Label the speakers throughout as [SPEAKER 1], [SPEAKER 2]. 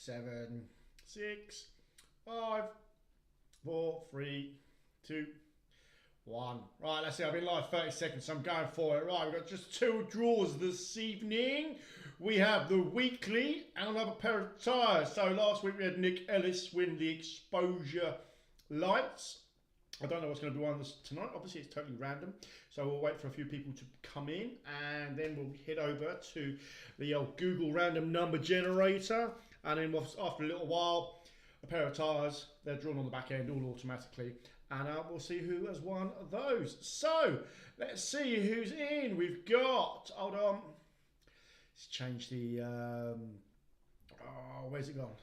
[SPEAKER 1] 7, 6, 5, 4, 3, 2, 1. Right, let's see. I've been live 30 seconds, so I'm going for it. Right, we've got just 2 draws this evening. We have the weekly and another pair of tyres. So last week we had Nick Ellis win the exposure lights. I don't know what's going to be on this tonight. Obviously, it's totally random. So we'll wait for a few people to come in, and then we'll head over to the old Google random number generator. And then after a little while, a pair of tyres, they're drawn on the back end all automatically. And we'll see who has won those. So let's see who's in. We've got, hold on. Let's change the, where's it gone?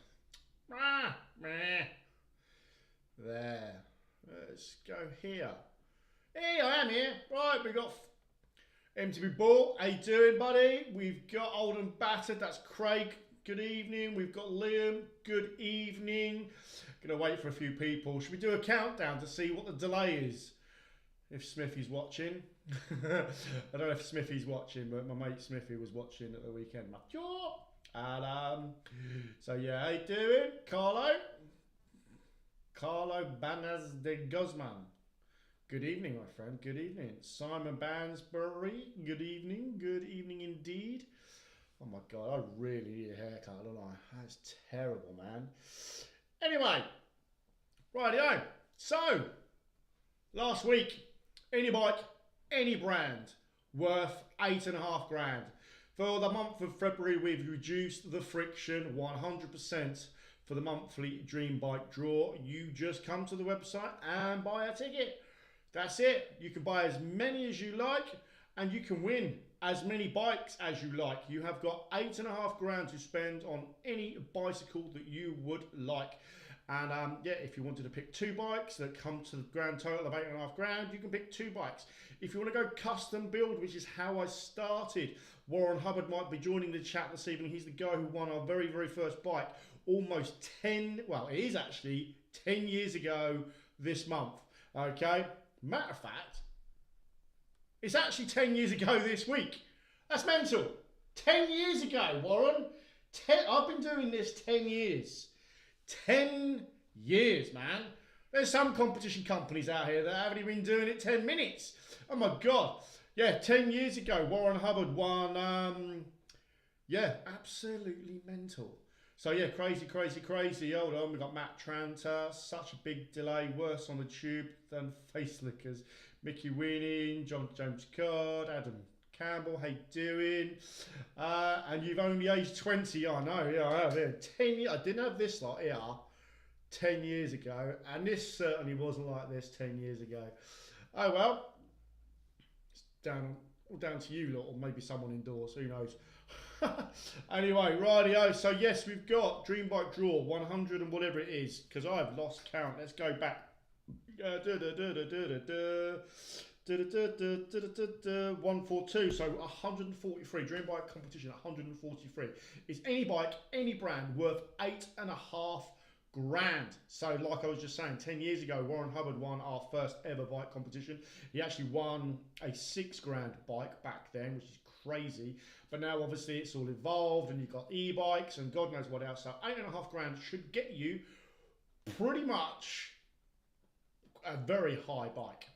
[SPEAKER 1] There. Let's go here. Hey, I am here. Right, we've got MTB Ball. How you doing, buddy? We've got Old and Battered. That's Craig. Good evening. We've got Liam. Good evening. Gonna wait for a few people. Should we do a countdown to see what the delay is? If Smithy's watching. I don't know if Smithy's watching, but my mate Smithy was watching at the weekend. And so yeah, how you doing? Carlo Banas de Guzman. Good evening, my friend. Good evening. Simon Bansbury. Good evening. Good evening indeed. Oh my God, I really need a haircut, don't I? That's terrible, man. Anyway, rightio. So, last week, any bike, any brand, worth $8.5 grand. For the month of February, we've reduced the friction 100%. For the monthly Dream Bike draw, you just come to the website and buy a ticket. That's it. You can buy as many as you like, and you can win as many bikes as you like. You have got $8.5 grand to spend on any bicycle that you would like. And yeah, if you wanted to pick 2 bikes that come to the grand total of $8.5 grand, you can pick 2 bikes. If you want to go custom build, which is how I started, Warren Hubbard might be joining the chat this evening. He's the guy who won our very, very first bike almost 10, well, it is actually 10 years ago this month. Okay, matter of fact, it's actually 10 years ago this week. That's mental. 10 years ago, Warren. I've been doing this 10 years. 10 years, man. There's some competition companies out here that haven't even been doing it 10 minutes. Oh my God. Yeah, 10 years ago, Warren Hubbard won. Yeah, absolutely mental. So yeah, crazy, crazy, crazy. Hold on, we've got Matt Tranter. Such a big delay. Worse on the tube than Facelickers. Mickey Winning, John James Card, Adam Campbell, how you doing? And you've only aged 20. I know, yeah, I have here. 10 years. I didn't have this lot here 10 years ago, and this certainly wasn't like this 10 years ago. Oh well, it's all down to you lot, or maybe someone indoors, who knows. Anyway, rightio. So yes, we've got Dream Bike Draw 100 and whatever it is, because I've lost count. Let's go back. 142, so 143. Dream Bike competition 143. Is any bike, any brand worth $8.5 grand? So like I was just saying, 10 years ago Warren Hubbard won our first ever bike competition. He actually won a $6 grand bike back then, which is crazy. But now obviously it's all evolved and you've got e-bikes and God knows what else. So $8.5 grand should get you pretty much a very high bike.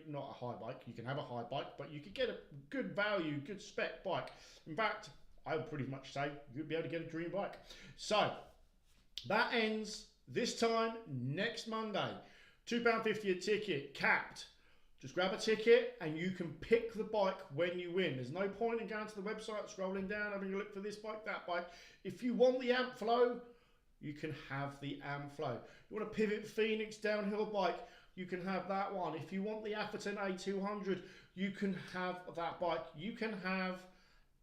[SPEAKER 1] Not a high bike, you can have a high bike, but you could get a good value, good spec bike. In fact, I would pretty much say you'd be able to get a dream bike. So that ends this time next Monday. £2.50 a ticket, capped. Just grab a ticket and you can pick the bike when you win. There's no point in going to the website, scrolling down, having a look for this bike, that bike. If you want the Ampflow, you can have the Ampflow. You want a Pivot Phoenix downhill bike, you can have that one. If you want the Atherton A200, you can have that bike. You can have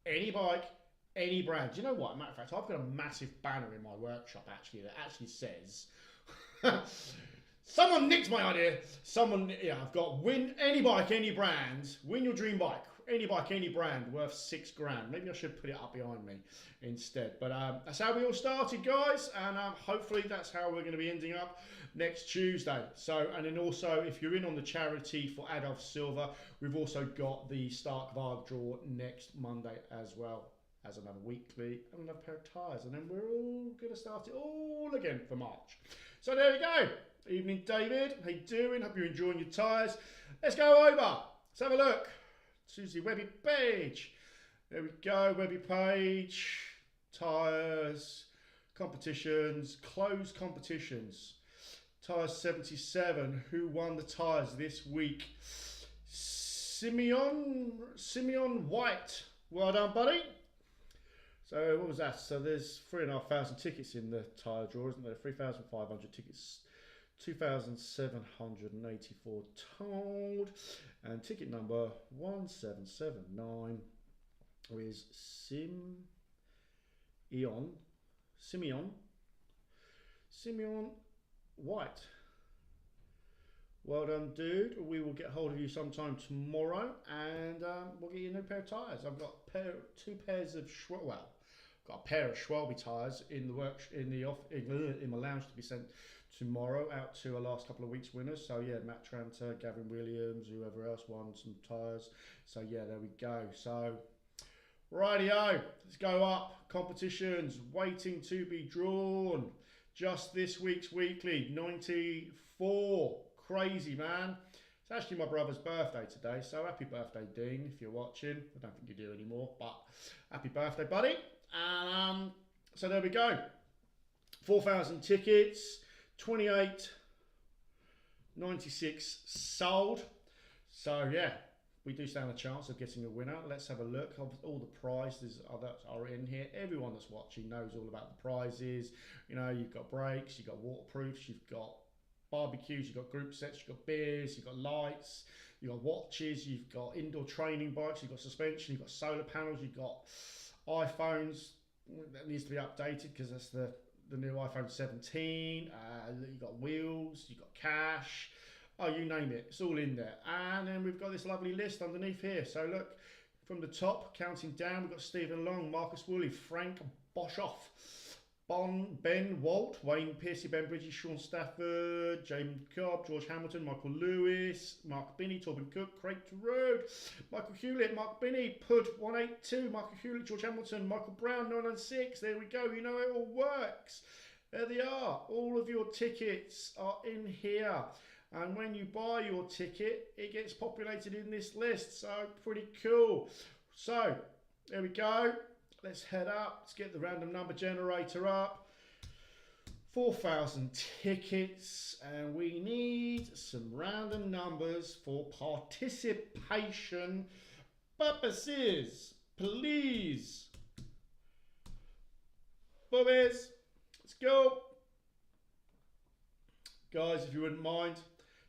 [SPEAKER 1] any bike, any brand. Do you know what? Matter of fact, I've got a massive banner in my workshop actually that actually says... Someone nicked my idea. I've got win any bike, any brand. Win your dream bike. Any bike, any brand, worth $6 grand. Maybe I should put it up behind me instead. But that's how we all started, guys. And hopefully that's how we're going to be ending up next Tuesday. So, and then also, if you're in on the charity for Adolf Silva, we've also got the Stark Varg draw next Monday as well. as another weekly and another pair of tyres. And then we're all going to start it all again for March. So there we go. Evening, David. How you doing? Hope you're enjoying your tyres. Let's go over. Let's have a look. Susie Webby page. There we go. Webby page. Tyres. Competitions. Closed competitions. Tyres 77. Who won the tyres this week? Simeon White. Well done, buddy. So what was that? So there's 3,500 tickets in the tyre draw, isn't there? 3,500 tickets. 2,784 told. And ticket number 1779 is Simeon White. Well done, dude. We will get hold of you sometime tomorrow, and we'll get you a new pair of tyres. I've got two pairs of got a pair of Schwalbe tyres in the work in my lounge to be sent tomorrow out to our last couple of weeks winners. So yeah, Matt Tranter, Gavin Williams, whoever else won some tyres. So yeah, there we go. So rightio, let's go up. Competitions waiting to be drawn. Just this week's weekly 94. Crazy, man. It's actually my brother's birthday today, so happy birthday, Dean, if you're watching. I don't think you do anymore, but happy birthday, buddy. And so there we go. 4,000 tickets, 28.96 sold. So yeah, we do stand a chance of getting a winner. Let's have a look. All the prizes are in here. Everyone that's watching knows all about the prizes. You know, you've got brakes, you've got waterproofs, you've got barbecues, you've got group sets, you've got beers, you've got lights, you've got watches, you've got indoor training bikes, you've got suspension, you've got solar panels, you've got iPhones. That needs to be updated because that's the new iPhone 17. You've got wheels, you've got cash. Oh, you name it, it's all in there. And then we've got this lovely list underneath here. So look, from the top, counting down, we've got Stephen Long, Marcus Woolley, Frank Boshoff, Ben Walt, Wayne Piercy, Ben Bridges, Sean Stafford, James Cobb, George Hamilton, Michael Lewis, Mark Binney, Torben Cook, Craig Road, Michael Hewlett, Mark Binney, Pud 182, Michael Hewlett, George Hamilton, Michael Brown 996. There we go. You know it all works. There they are. All of your tickets are in here. And when you buy your ticket, it gets populated in this list. So pretty cool. So there we go. Let's head up. Let's get the random number generator up. 4,000 tickets. And we need some random numbers for participation purposes. Please. Bobbies. Let's go. Guys, if you wouldn't mind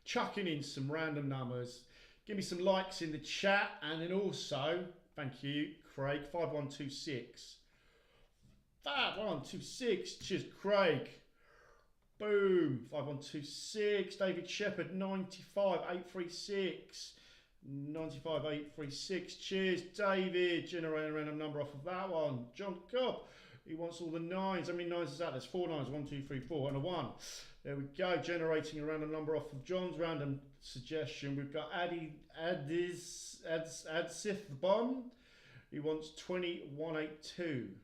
[SPEAKER 1] chucking in some random numbers. Give me some likes in the chat. And then also, thank you, Craig, 5126. 5126. Cheers, Craig. Boom. 5126. David Shepherd, 95836. 95836. Cheers, David. Generating a random number off of that one. John Cobb. He wants all the nines. How many nines is that? There's 4 nines. 1, 2, 3, 4, and a 1. There we go. Generating a random number off of John's random suggestion. We've got Adsith Bon. He wants 2182.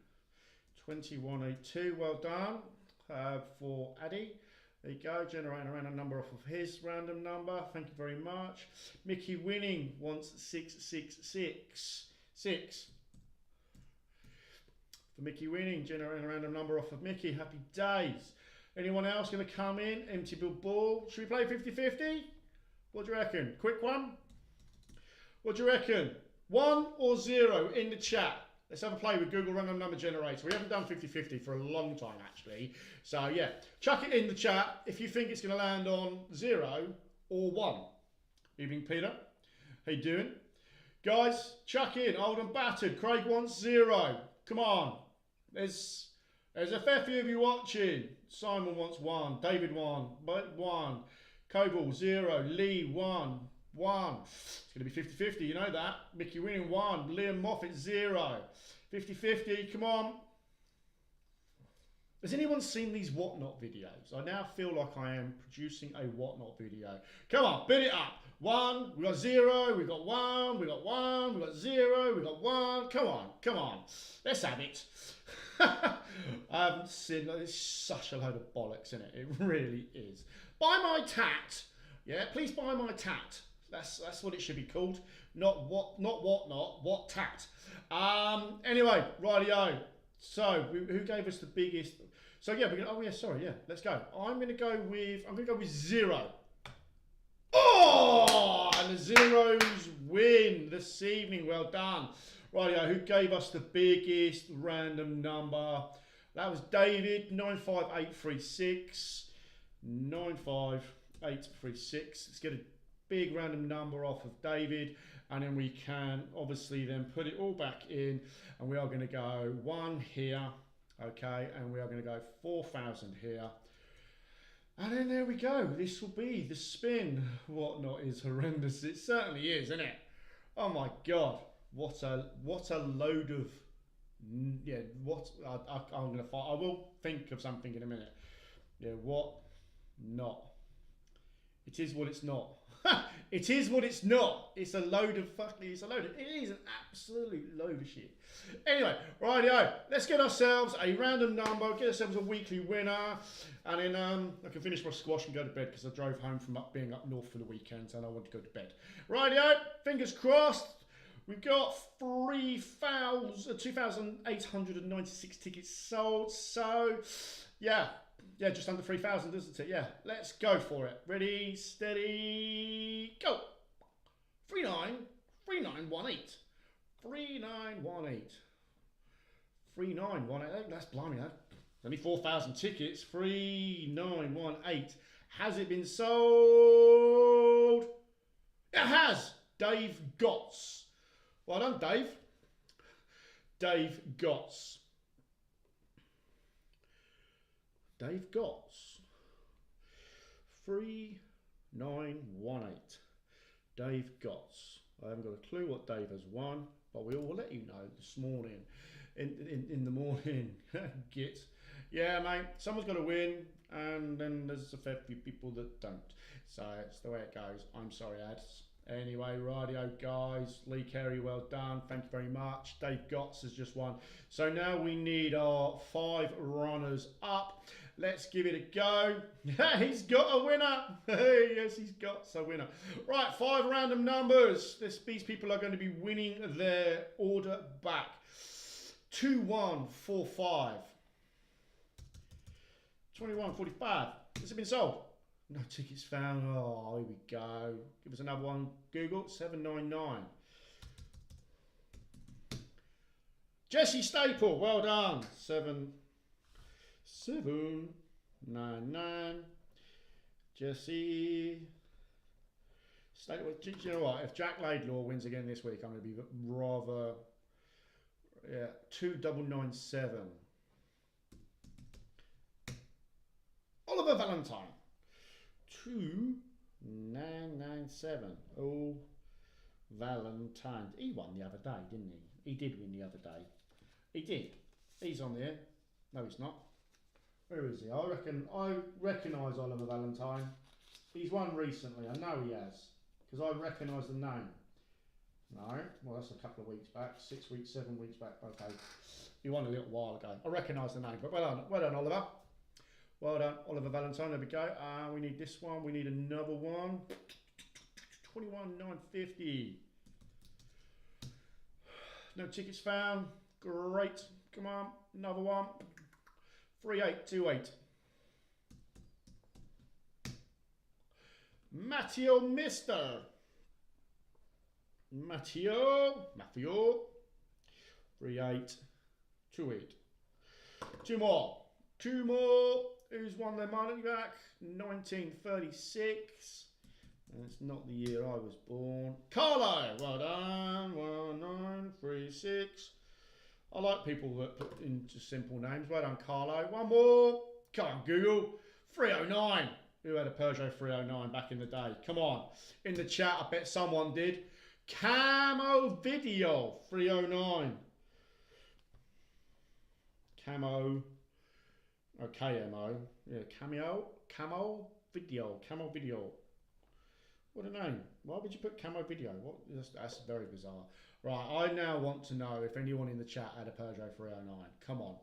[SPEAKER 1] 2182. Well done for Addy. There you go. Generating a random number off of his random number. Thank you very much. Mickey Winning wants 666. 6. For Mickey Winning, generating a random number off of Mickey. Happy days. Anyone else going to come in? Empty Bill Ball. Should we play 50-50? What do you reckon? Quick one? What do you reckon? 1 or 0 in the chat. Let's have a play with Google Random Number Generator. We haven't done 50-50 for a long time, actually. So, yeah. Chuck it in the chat if you think it's going to land on 0 or 1. Evening, Peter. How you doing? Guys, chuck in. Old and battered. Craig wants 0. Come on. There's a fair few of you watching. Simon wants 1. David 1. 1. Coble 0. Lee 1. 1. It's going to be 50-50, you know that. Mickey Winning 1. Liam Moffat 0. 50-50, come on. Has anyone seen these Whatnot videos? I now feel like I am producing a Whatnot video. Come on, bid it up. 1, we got 0, we got 1, we got 1, we got 0, we got 1. Come on, come on. Let's have it. I haven't seen, it's such a load of bollocks, isn't it? It really is. Buy my tat. Yeah, please buy my tat. That's what it should be called. Not what tat. Anyway, rightio. So who gave us the biggest? So yeah, let's go. I'm gonna go with 0. Oh, and the Zeros win this evening. Well done. Rightio, who gave us the biggest random number? That was David, 95836. 95836. Let's get a big random number off of David, and then we can obviously then put it all back in, and we are going to go 1 here, okay, and we are going to go 4,000 here. And then there we go. This will be the spin. Whatnot is horrendous. It certainly is, isn't it? Oh my God. What a load of, yeah, I'm going to find. I will think of something in a minute. Yeah, what not? It is what it's not. It is what it's not. It's a load of it is an absolute load of shit. Anyway, rightio, let's get ourselves a random number, get ourselves a weekly winner, and then I can finish my squash and go to bed because I drove home from being up north for the weekend and I want to go to bed. Rightio, fingers crossed. We've got 2,896 tickets sold. So, yeah, just under 3,000, isn't it? Yeah, let's go for it. Ready, steady, go. 3918. 3918. 3918. That's blimey, that. Only 4,000 tickets. 3918. Has it been sold? It has. Dave Gotts. Well done, Dave. Dave Gotts. Dave Gotts. 3918. Dave Gotts. I haven't got a clue what Dave has won, but we will let you know this morning. In the morning. Git. Yeah, mate. Someone's got to win, and then there's a fair few people that don't. So it's the way it goes. I'm sorry, ads. Anyway, rightio, guys. Lee Carey, well done. Thank you very much. Dave Gotts has just won. So now we need our 5 runners up. Let's give it a go. He's got a winner. Yes, he's got a winner. Right, 5 random numbers. These people are going to be winning their order back. 2145. 2145. Has it been sold? No tickets found. Oh, here we go. Give us another one. Google 799. Jesse Staple, well done. 799. Jesse Staple. Do you know what? If Jack Laidlaw wins again this week, I'm going to be rather. Yeah, 2997. Oliver Valentine. 2997. Oh, Valentine. He won the other day, didn't he? He did win the other day. He did. He's on there. No, he's not. Where is he? I recognise Oliver Valentine. He's won recently. I know he has. Because I recognise the name. No. Well, that's a couple of weeks back. 6 weeks, 7 weeks back. Okay. He won a little while ago. I recognise the name. But well done, Oliver. Well done, Oliver Valentine. There we go. We need this one. We need another one. 21,950. No tickets found. Great. Come on. Another one. 3828. Matteo Mister. Matteo. 3828. Two more. Who's won their money back? 1936. And it's not the year I was born. Carlo, well done. 1936. I like people that put into simple names. Well done, Carlo. One more. Come on, Google. 309. Who had a Peugeot 309 back in the day? Come on. In the chat, I bet someone did. Camo Video 309. Camo. Oh, KMO. Yeah, Camo Video. What a name. Why would you put camo video? What? That's very bizarre. Right, I now want to know if anyone in the chat had a Peugeot 309. Come on.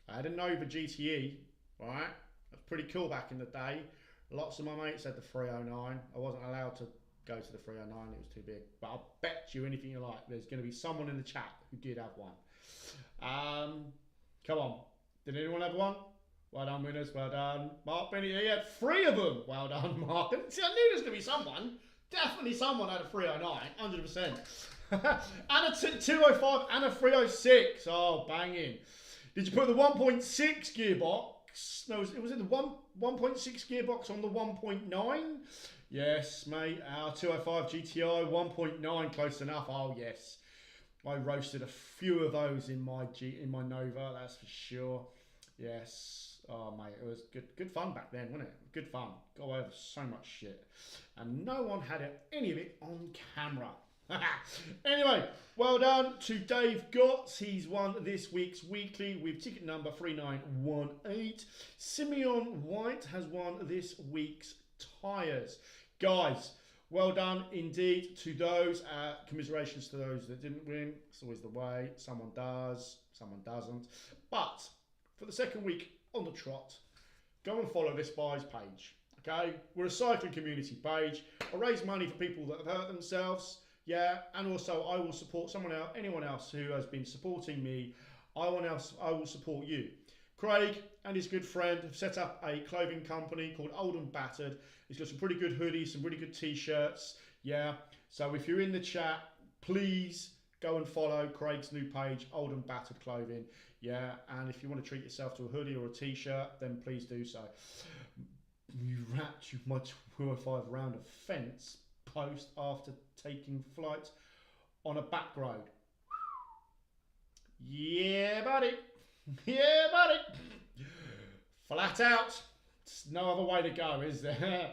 [SPEAKER 1] I had a Nova GTE, right? That's pretty cool back in the day. Lots of my mates had the 309. I wasn't allowed to go to the 309, it was too big. But I'll bet you anything you like, there's going to be someone in the chat who did have one. Come on. Did anyone have one? Well done, winners. Well done. Mark Benny, he had 3 of them. Well done, Mark. See, I knew there was going to be someone. Definitely someone had a 309, 100%. And a 205 and a 306. Oh, banging. Did you put the 1.6 gearbox? No, was it the 1.6 gearbox on the 1.9? Yes, mate. Our 205 GTI 1.9, close enough. Oh, yes. I roasted a few of those in my Nova, that's for sure. Yes. Oh, mate, it was good fun back then, wasn't it? Good fun. Got away with so much shit. And no one had any of it on camera. Anyway, well done to Dave Gotts. He's won this week's weekly with ticket number 3918. Simeon White has won this week's tyres. Guys, well done indeed to those. Commiserations to those that didn't win. It's always the way. Someone does, someone doesn't. But for the second week on the trot, go and follow this guy's page. Okay, we're a cycling community page. I raise money for people that have hurt themselves. Yeah, and also I will support someone else, anyone else who has been supporting me. I will support you. Craig and his good friend have set up a clothing company called Old and Battered. He's got some pretty good hoodies, some really good t-shirts. Yeah, so if you're in the chat, please go and follow Craig's new page, Old and Battered Clothing. Yeah, and if you want to treat yourself to a hoodie or a t-shirt, then please do so. You wrapped my 205 round of fence post after taking flight on a back road. Yeah, buddy. Yeah, buddy. Flat out. There's no other way to go, is there?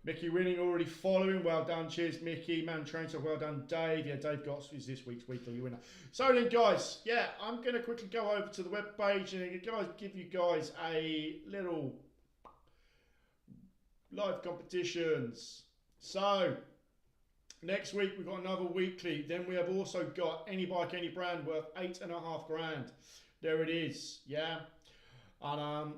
[SPEAKER 1] Mickey Winning already following. Well done. Cheers, Mickey. Man Train, so well done, Dave. Yeah, Dave Gotts is this week's weekly winner. So then, guys, yeah, I'm going to quickly go over to the webpage and give you guys a little live competitions. So, next week we've got another weekly. Then we have also got Any Bike, Any Brand worth $8.5 grand. There it is, yeah. And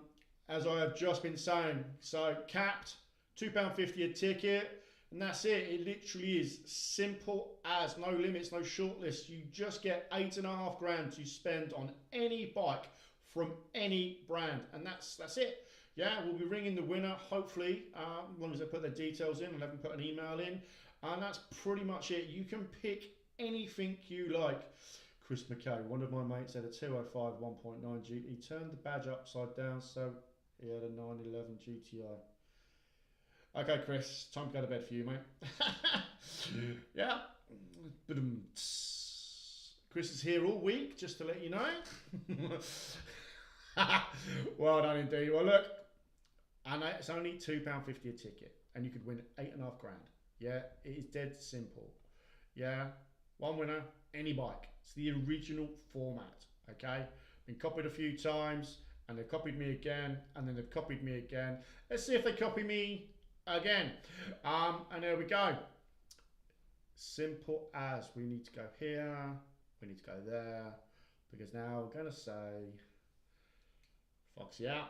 [SPEAKER 1] as I have just been saying, so capped, £2.50 a ticket, and that's it. It literally is simple as, no limits, no shortlist. You just get $8.5 grand to spend on any bike from any brand, and that's it. Yeah, we'll be ringing the winner, hopefully, as long as they put their details in and let them put an email in. And that's pretty much it. You can pick anything you like. Chris McKay, one of my mates, had a 205 1.9 G. He turned the badge upside down, so he had a 911 GTI. Okay, Chris, time to go to bed for you, mate. Yeah. Chris is here all week, just to let you know. Well done indeed. Well, look, and it's only £2.50 a ticket, and you could win $8.5 grand. Yeah, it is dead simple. Yeah, one winner, any bike. It's the original format. Okay, been copied a few times, and they've copied me again, and then they've copied me again. Let's see if they copy me again. And there we go. Simple as, we need to go here, we need to go there, because now we're going to say Foxy out.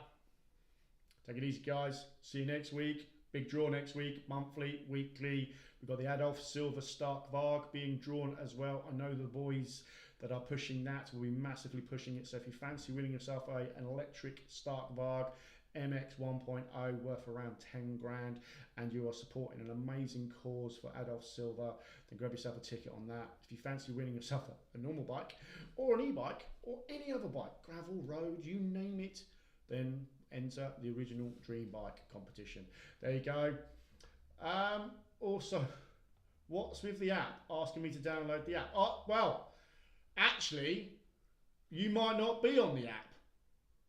[SPEAKER 1] Take it easy, guys. See you next week. Big draw next week, monthly, weekly. We've got the Adolf Silver Stark Varg being drawn as well. I know the boys that are pushing that will be massively pushing it. So if you fancy winning yourself an electric Stark Varg MX 1.0 worth around 10 grand, and you are supporting an amazing cause for Adolf Silver, then grab yourself a ticket on that. If you fancy winning yourself a normal bike or an e-bike or any other bike, gravel, road, you name it, then enter the original Dream Bike competition. There you go. Also, what's with the app? Asking me to download the app. Oh, well, actually, you might not be on the app.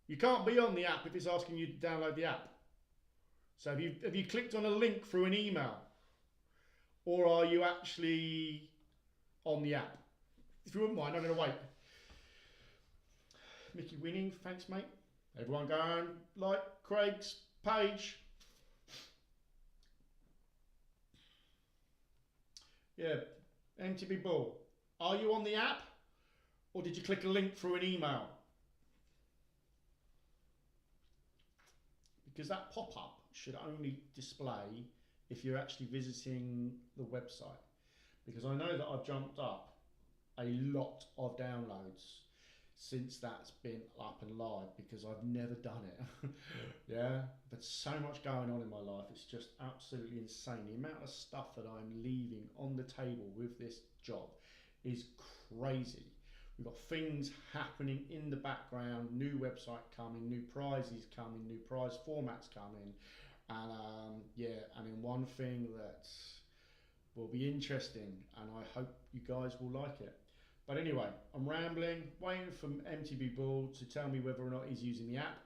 [SPEAKER 1] You can't be on the app if it's asking you to download the app. So have you clicked on a link through an email? Or are you actually on the app? If you wouldn't mind, I'm going to wait. Mickey Winning, thanks mate. Everyone go and like Craig's page. Yeah, MTB Bull. Are you on the app? Or did you click a link through an email? Because that pop-up should only display if you're actually visiting the website. Because I know that I've jumped up a lot of downloads since that's been up and live, because I've never done it. Yeah, but so much going on in my life, it's just absolutely insane. The amount of stuff that I'm leaving on the table with this job is crazy. We've got things happening in the background, new website coming, new prizes coming, new prize formats coming, and yeah, and then one thing that will be interesting, and I hope you guys will like it. But anyway, I'm rambling, waiting for MTB Bull to tell me whether or not he's using the app,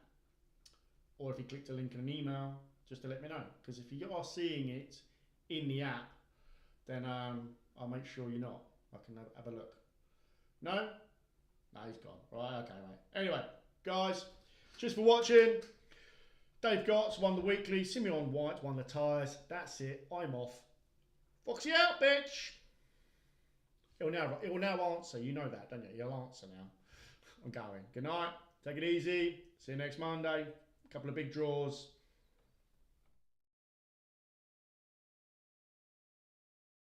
[SPEAKER 1] or if he clicked a link in an email, just to let me know. Because if you are seeing it in the app, then I'll make sure you're not. I can have a look. No? No, he's gone. Right, okay, mate. Anyway, guys, just for watching. Dave Gotts won the weekly. Simeon White won the tyres. That's it. I'm off. Foxy out, bitch. It will now answer. You know that, don't you? He'll answer now. I'm going. Good night. Take it easy. See you next Monday. A couple of big draws.